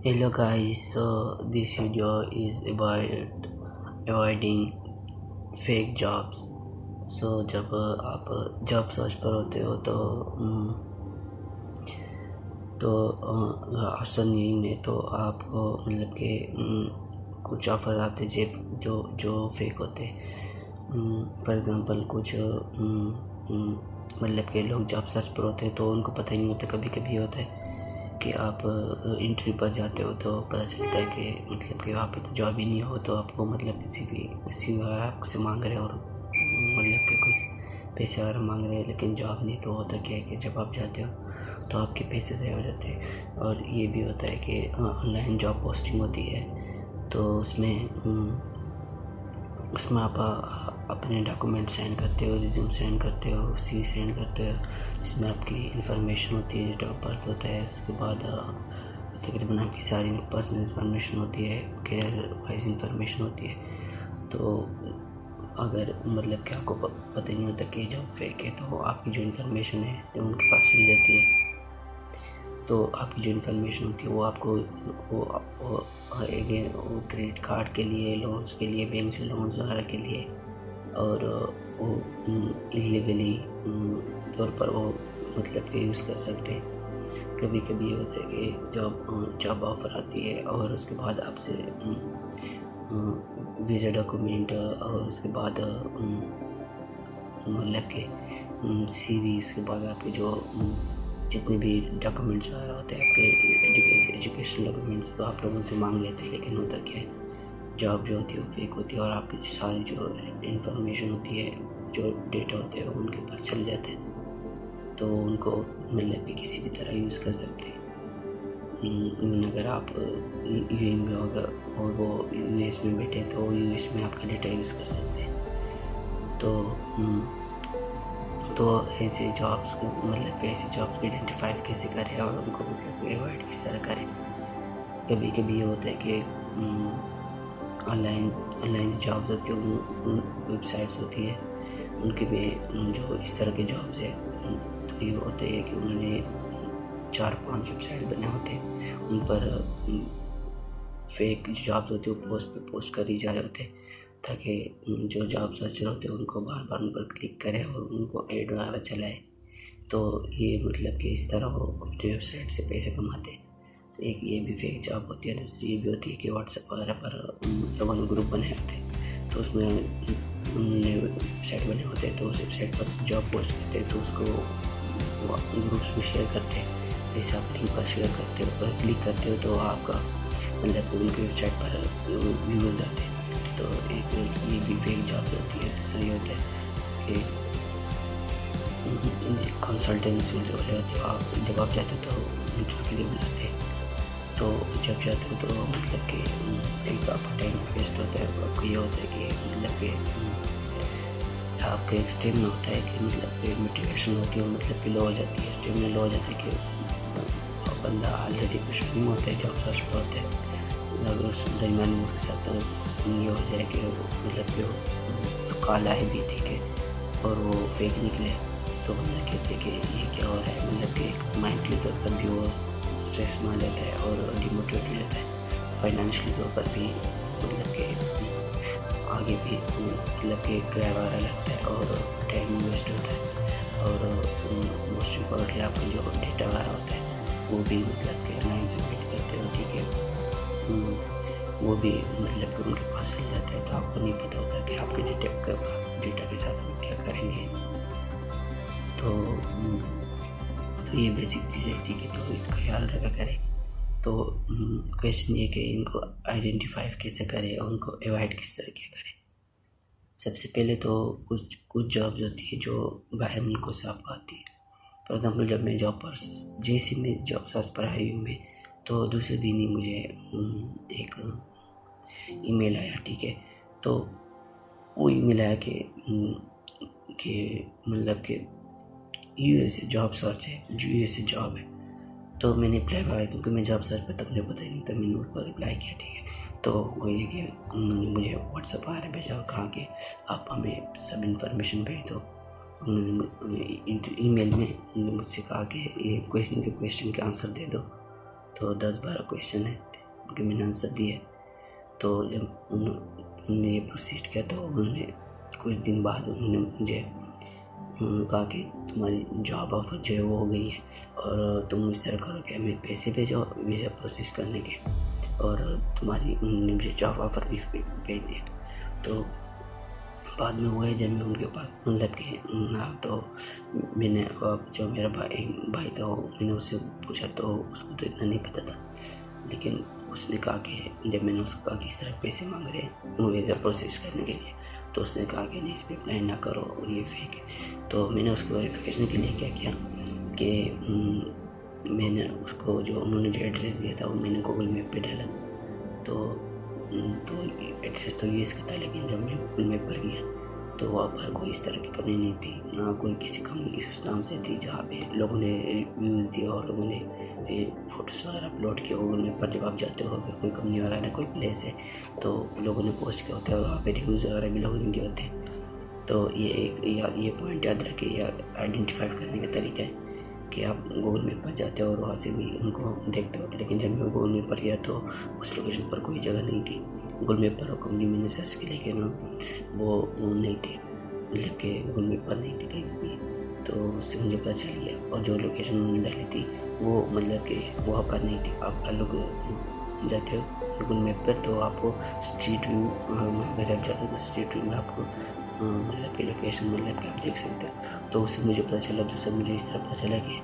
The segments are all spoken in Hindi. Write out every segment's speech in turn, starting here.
Hello guys, so this video is about avoiding fake jobs. So जब आप जॉब सर्च पर होते हो तो ऑप्शन यही में तो आपको मतलब कि कुछ ऑफर आते जो फेक होते। फॉर एग्ज़ाम्पल कुछ मतलब के लोग जॉब सर्च पर होते हैं तो उनको पता ही नहीं होता। कभी कभी होता है कि आप इंटरव्यू पर जाते हो तो पता चलता है कि मतलब कि वहाँ पे तो जॉब ही नहीं हो, तो आपको मतलब किसी अगर आपसे मांग रहे हैं और मतलब कि कुछ पैसे अगर मांग रहे हैं लेकिन जॉब नहीं, तो होता क्या है कि जब आप जाते हो तो आपके पैसे सेव हो जाते हैं। और ये भी होता है कि ऑनलाइन जॉब पोस्टिंग होती है तो उसमें आप अपने डॉक्यूमेंट सेंड करते हो, रिज्यूम सेंड करते हो, CV सेंड करते हो, जिसमें आपकी इन्फॉर्मेशन होती है, डेट ऑफ बर्थ होता है, उसके बाद तकरीबन आपकी सारी पर्सनल इन्फॉर्मेशन होती है, करियर वाइज इन्फॉर्मेशन होती है। तो अगर मतलब कि आपको पता नहीं होता कि जॉब फेक है तो आपकी जो इन्फॉर्मेशन है जो उनके पास चली जाती है, तो आपकी जो इन्फॉर्मेशन होती है वो आपको वो क्रेडिट कार्ड के लिए, लोन्स के लिए, बैंक से लोन्स वगैरह के लिए, और वो इलीगली तौर पर वो मतलब कि यूज़ कर सकते हैं। कभी कभी ये होता है कि जॉब ऑफर आती है और उसके बाद आपसे वीज़ा डॉक्यूमेंट और उसके बाद मतलब कि CV, उसके बाद आपके जो जितने भी डॉक्यूमेंट्स वगैरह होते हैं आपके एजुकेशनल डॉक्यूमेंट्स, तो आप लोगों से मांग लेते हैं। लेकिन होता क्या है, जॉब जो होती है वो फेक होती है और आपकी सारी जो इन्फॉर्मेशन होती है, जो डेटा होते हैं वो उनके पास चले जाते हैं, तो उनको मतलब कि किसी भी तरह यूज़ कर सकते हैं। अगर आप UAE में होगा और वो US में बैठे तो US में आपका डेटा यूज़ कर सकते हैं। तो ऐसे जॉब्स को मतलब कि ऐसे जॉब्स को आइडेंटिफाई कैसे करें और उनको मतलब अवॉइड किस तरह करें। कभी कभी ये होता है कि ऑनलाइन जॉब्स होती है, वेबसाइट्स होती है, उनके में जो इस तरह के जॉब्स है तो ये होते हैं कि उन्होंने 4-5 वेबसाइट बने होते हैं, उन पर फेक जॉब्स होती है वो पोस्ट कर ही जा रहे होते हैं ताकि जो जॉब सर्चर होते हैं उनको बार बार उन पर क्लिक करें और उनको एड वगैरह चलाए। तो ये मतलब कि इस तरह वो अपनी वेबसाइट से पैसे कमाते हैं। तो एक ये भी फेक जॉब होती है। दूसरी ये भी होती है कि व्हाट्सएप वगैरह पर लोगों ने ग्रुप बनाए होते हैं तो उसमें उन्होंने वेबसाइट बने होते हैं, तो उस वेबसाइट पर जॉब पोस्ट करते हैं तो उसको ग्रुप्स में शेयर करते हैं। जैसे आप लिंक पर शेयर करते हो, क्लिक करते हो तो आपका मतलब उनकी वेबसाइट पर व्यूज़ आते हैं। तो एक ये भी फेक जॉब होती है। दूसरी होता है कि कंसल्टेंसी जो होते हो, आप जब आप जाते हो तो इंटरव्यू के लिए बुलाते हैं, तो जब जाते हो तो मतलब कि एक आपका टाइम वेस्ट होता है। आपको ये होता है कि मतलब कि आपका एक स्टेमिना होता है कि मतलब कि मोटिवेशन होती है मतलब कि लो हो जाती है, स्टेमिना लो हो जाता है कि बंदा ऑलरेडी स्ट्रीम होता है, जॉब सर्च पर होता है, अगर उस दरमियान में उसके साथ ये हो जाए कि मतलब कि वो काला है भी ठीक है और वो फेक निकले, तो बंदा कहते हैं कि ये क्या हो रहा है। मतलब कि माइंडली तौर पर भी वो स्ट्रेस में आ जाता है और डिमोटिवेट हो जाता है। फाइनेंशियली तौर पर भी मतलब कि आगे भी मतलब कि किराया वगैरह लगता है और टाइम वेस्ट होता है। और मोस्ट इम्पोर्टेंटली आपका जो डेटा वगैरह होता है वो भी मतलब कि ऑनलाइन सबमिट करते हो, ठीक है, वो भी मतलब कि उनके पास चल जाता है, तो आपको नहीं पता होता कि आपके डेटा के साथ वो क्या करेंगे। तो ये बेसिक चीज़ें, ठीक है, तो इसका ख्याल रखा करें। तो क्वेश्चन ये कि इनको आइडेंटिफाई कैसे करें और उनको अवॉइड किस तरह क्या करें। सबसे पहले तो कुछ जॉब्स होती है जो बाहर मुल्कों से आपको आती है। फॉर एग्ज़ाम्पल जब मैं जैसे मैं जॉब सर्च पर आई हूँ मैं, तो दूसरे दिन ही मुझे एक ईमेल आया, ठीक है। तो वो ईमेल आया कि मतलब कि USA जॉब सर्च है, USA जॉब है। तो मैंने अप्लाई कराया क्योंकि मैं जॉब सर्च पर तब मुझे पता ही नहीं था, मैंने उन पर अप्लाई किया, ठीक है। तो वो ये कि उन्होंने मुझे व्हाट्सएप आ रहा भेजा और कहा कि आप हमें सब इन्फॉर्मेशन भेज दो। उन्होंने ईमेल में उन्होंने मुझसे कहा कि ये क्वेश्चन के आंसर दे दो। तो 10-12 क्वेश्चन है, उनके मैंने आंसर दिए। तो जब उन्होंने ये प्रोसीड किया तो उन्होंने कुछ दिन बाद उन्होंने मुझे कहा कि तुम्हारी जॉब ऑफ़र जो है वो हो गई है और तुम इस तरह करो कि हमें पैसे भेजो वीज़ा प्रोसेस करने के, और उन्होंने मुझे जॉब ऑफ़र भी भेज दिया। तो बाद में हुआ है जब मैं उनके पास मतलब कि तो मैंने जो मेरा भाई था मैंने उससे पूछा तो उसको तो इतना नहीं पता था, लेकिन उसने कहा कि जब मैंने उसको कहा कि इस तरह पैसे मांग रहे हैं वीज़ा प्रोसेस करने के लिए, तो उसने कहा कि नहीं इस पर अप्लाई ना करो और ये फेक है। तो मैंने उसको वेरिफिकेशन के लिए क्या किया कि मैंने उसको जो उन्होंने जो एड्रेस दिया था वो मैंने गूगल मैप पे डाला। तो एड्रेस तो यूएस का था, लेकिन जब मैं गूगल मैप पर गया तो वहाँ पर कोई इस तरह की कमी नहीं थी, ना कोई किसी कंपनी उस नाम से थी जहाँ पे लोगों ने रिव्यूज़ दिया और लोगों ने फिर फोटोज़ वगैरह अपलोड किया गूगल मैप पर। जब आप जाते हो अगर कोई कंपनी वगैरह कोई प्लेस है तो लोगों ने पोस्ट किया होता है और वहाँ पे रिव्यूज़ वगैरह भी लोगों ने दिए होते हैं। तो ये पॉइंट याद रखें, या आइडेंटिफाई करने का तरीका है कि आप गूगल मैप पर जाते हो और वहाँ से भी उनको देखते हो। लेकिन जब मैं गूगल मैप पर गया तो उस लोकेशन पर कोई जगह नहीं थी। गूगल मैप पर कंपनी मैंने सर्च की, लेकिन वो नहीं थी, मतलब कि गूगल मैप पर नहीं थी कहीं भी। तो उससे मुझे पता चल गया, और जो लोकेशन उन्होंने डाली थी वो मतलब कि वहाँ पर नहीं थी। आप लोग जाते हो गूगल मैप पर तो आपको स्ट्रीट व्यू में जब जाते हो तो स्ट्रीट व्यू में आपको मतलब कि लोकेशन मतलब कि आप देख सकते हो। तो उससे मुझे पता चला, दूसरा मुझे इस तरह पता चला कि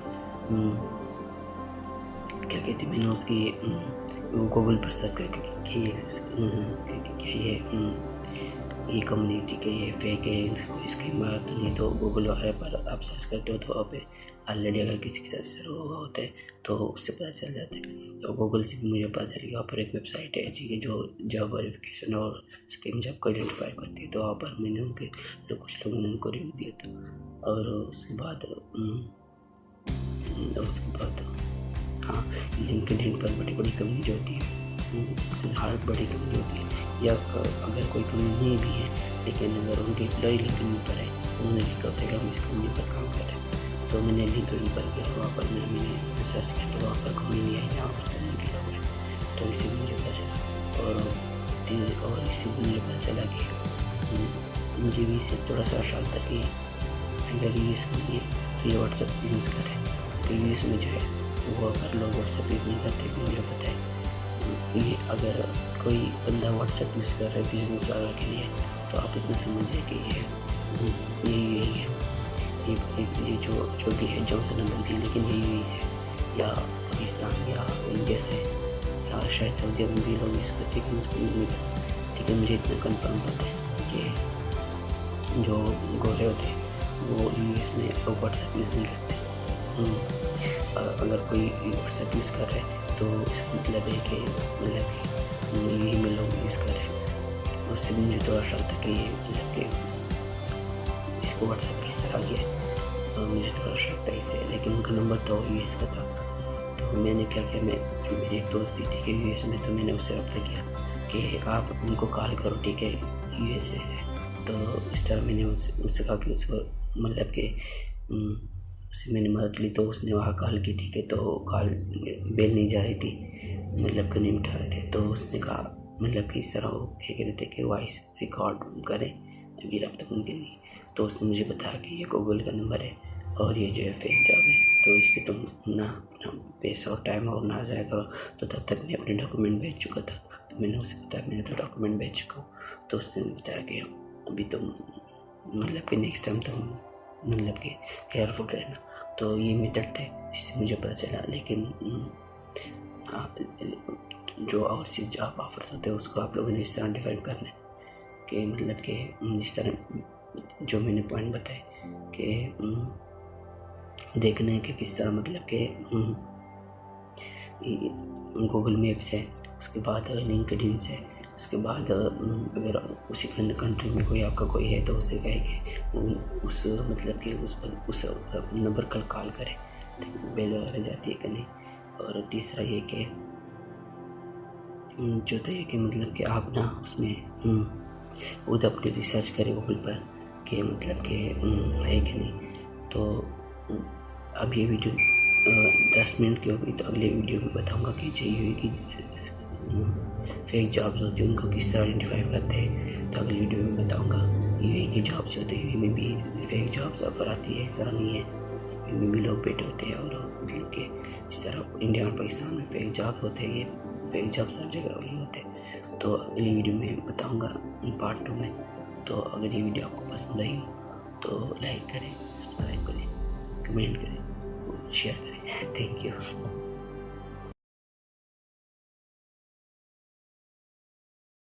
क्या कहती, मैंने उसकी गूगल पर सर्च करके ये कम्युनिटी के ये फेक है, इसकी इमारत नहीं। तो गूगल वगैरह पर आप सर्च करते हो तो वहाँ पे ऑलरेडी अगर किसी के साथ सर्व हुआ होता है तो उससे पता चल जाता है। तो गूगल से भी मुझे पता चल गया, वहाँ पर एक वेबसाइट है जी जो जॉब वेरिफिकेशन और स्कीम जॉब को आइडेंटिफाई करती है। तो वहाँ पर मैंने कुछ लोगों ने उनको रिव्यू दिया था। और उसके बाद हाँ, लिंक्डइन पर बड़ी कंपनी जो होती है हर बड़ी कंपनी होती है, या अगर कोई कंपनी नहीं भी है लेकिन अगर उनके एम्प्लॉय लिंक्डइन पर है उन्होंने लिखा होता है कि हम इस कंपनी पर काम कर रहे हैं। तो मैंने लिंक्डइन पर गया, वहाँ पर मैंने सर्च किया तो वहाँ पर कंपनी नहीं आई जहाँ पर कंपनी के लोग हैं। तो इसी मुझे पता चला, और इसी मुझे पता चला कि मुझे भी इससे थोड़ा सा आशा था कि अगर यूएस में तो ये व्हाट्सएप यूज़ करें। तो यूएस में जो है वो अगर लोग व्हाट्सएप यूज़ नहीं करते, मुझे पता है ये अगर कोई बंदा व्हाट्सएप यूज़ कर रहा है बिजनेस वगैरह के लिए तो आप इतना समझिए कि यही है, ये जो भी है जॉनसन नंबर भी, लेकिन ये यूएई से या पाकिस्तान या इंडिया से या शायद सऊदी में भी लोग यूज़ करते हैं। लेकिन मुझे इतना कंफर्म पता है कि जो गोरे होते हैं वो यूएस में व्हाट्सएप यूज़ नहीं करते। अगर कोई व्हाट्सएप यूज़ कर रहे हैं तो इसका मतलब है कि यही में लोग यूज़ कर रहे हैं। उससे भी मुझे थोड़ा शक था कि मतलब कि इसको व्हाट्सएप किस तरह किया है, मुझे थोड़ा शक था इससे। लेकिन उनका नंबर तो यूएस का था। तो मैंने क्या किया, मेरी एक दोस्त थी ठीक है यूएस में, तो मैंने उससे रब्ता किया कि आप उनको कॉल करो ठीक है यूएसए से। तो इस तरह मैंने उससे कहा कि उसको मतलब कि उससे मैंने मदद ली। तो उसने वहाँ कॉल की ठीक है, तो कॉल बेल नहीं जा रही थी, मतलब कि नहीं उठा रहे थे। तो उसने कहा मतलब कि इस तरह वो कह रहे थे कि वॉइस रिकॉर्ड करें, अभी रब्ता मुमकिन नहीं। तो उसने मुझे बताया कि ये गूगल का नंबर है और ये जो है फेक जॉब है, तो इस पर तुम ना पैसा और टाइम और ना जाया करो। तो तब तक मैं अपने डॉक्यूमेंट भेज चुका था, तो मैंने उसे बताया मैंने तो डॉक्यूमेंट भेज चुका हूँ। तो उसने बताया कि अभी तुम मतलब कि नेक्स्ट टाइम तुम मतलब कि केयरफुल रहना। तो ये मेथड थे इससे मुझे पता चला। लेकिन जो ओवरसीज जॉब ऑफर्स होते हैं उसको आप लोगों ने इस तरह डिफाइन करना है कि मतलब कि जिस तरह जो मैंने पॉइंट बताए कि देखना है कि किस तरह मतलब कि गूगल मैप से, उसके बाद लिंक्डइन से, उसके बाद अगर उसी कंट्री में कोई आपका कोई है तो उससे कहे कि उस मतलब कि उस नंबर पर कॉल करें बेल वगैरह जाती है कि नहीं। और तीसरा ये कि चौथा ये कि मतलब कि आप ना उसमें खुद अपनी रिसर्च करें गूगल पर कि मतलब कि है कि नहीं। तो अब ये वीडियो 10 मिनट की होगी, तो अगले वीडियो में बताऊंगा कि चाहिए की फेक जॉब्स होती है उनको किस तरह आइडेंटिफाई करते हैं, तो अगली वीडियो में बताऊँगा। यूएई की जॉब्स होती है, यूएई में भी फेक जॉब्स ऑफर आती है, ऐसा नहीं है। यूएई में भी लोग बैठे होते हैं और मतलब कि जिस तरह इंडिया और पाकिस्तान में फेक जॉब्स होते हैं, ये फेक जॉब्स हर जगह वही होते हैं। तो अगली वीडियो में बताऊँगा पार्ट 2 में। तो अगर ये वीडियो आपको पसंद आई हो तो लाइक करें, सब्सक्राइब करें, कमेंट करें और शेयर करें। Thank you.